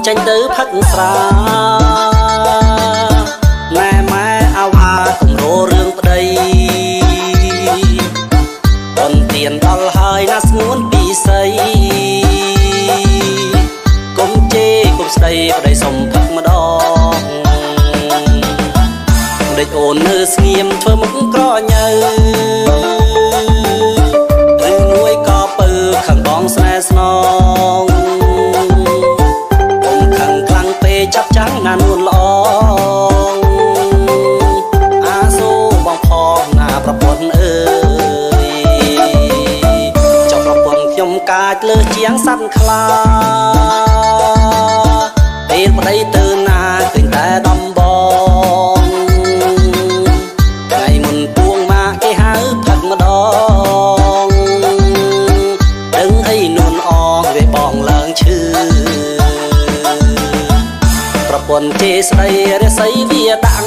ចេញទៅផឹកស្រាណែម៉ែអាវ៉ាគំរោរឿងប្តីបនទៀនដល់ហើយណាស្ងួនពីស័យកុំជេរកុំស្ដីប្តីសុំផឹកម្ដងដេកអូននៅស្ងៀមធ្វើមុខក្រញើឬមួយក៏ពើខាងបងស្នេហ៍ស្នងចាប់ចាំងណានួនល្អអាសូបងផងណាប្រពន្ធអើយចុះប្រពន្ធខ្ញុំកាចលើសជាងសត្វខ្លាពេលប្តីទៅណាឃើញតែដំបងថ្ងៃមុនពួងមកគេហៅផឹកម្ដងដឹងអីនួនអងវាបងឡើងឈឺប្រពន្ធជេរស្ដីរាសីវាដាំង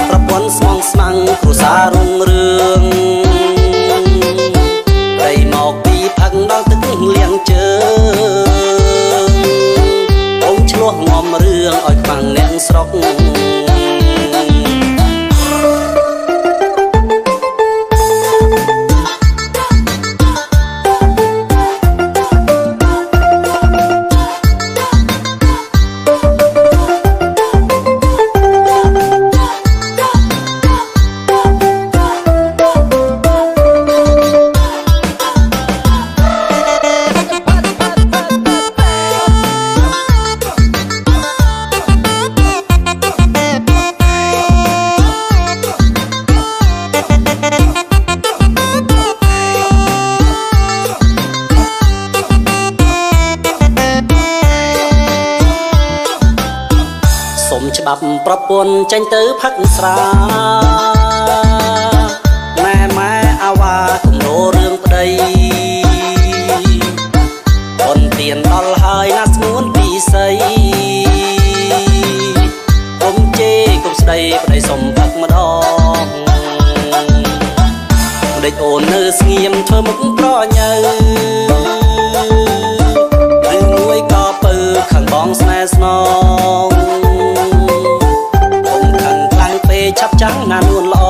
ប្រពន្ធស្មងស្មាំងគ្រួសាររុងរឿងដីមកពីផឹកដល់ទឹកលៀងជើងអ៊ំឆ្លោះងំរឿងឲ្យខ្វាំងអ្នកស្រុកសុំច្បាប់ប្រពន្ធចេញទៅផឹកស្រាណែម៉ែអាវ៉ាគំរោរឿងប្តីបនទៀនដល់ហើយណាស្ងួនពីស័យកុំជេរកុំស្ដីប្តីសុំផឹកម្ដងដេកអូននៅស្ងៀមធ្វើមុខប្រញើឬមួយក៏ពើខាងបងស្នេហ៍ស្នងចាប់ចាំងណានួនល្អ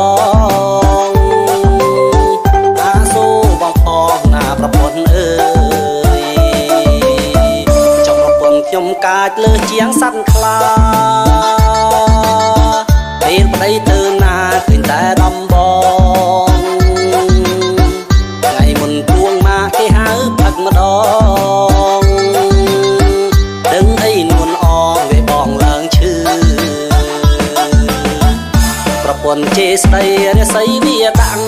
អាសូបងផងណាប្រពន្ធអើយចុះប្រពន្ធខ្ញុំកាចលើសជាងសត្វខ្លាពេលប្តីទៅណាឃើញតែដំបងថ្ងៃមុនពួងមកគេហៅផឹកម្ដងដឹងអីនួនអងវាបងឡើងឈឺប្រពន្ធជេរស្ដីរាសីវាដាំង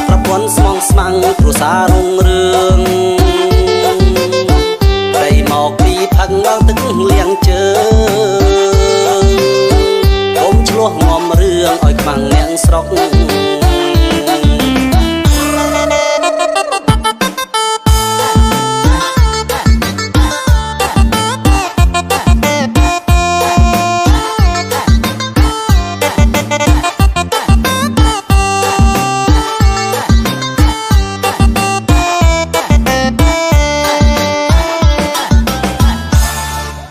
ប្រពន្ធស្មងស្មាំងគ្រួសាររុងរឿង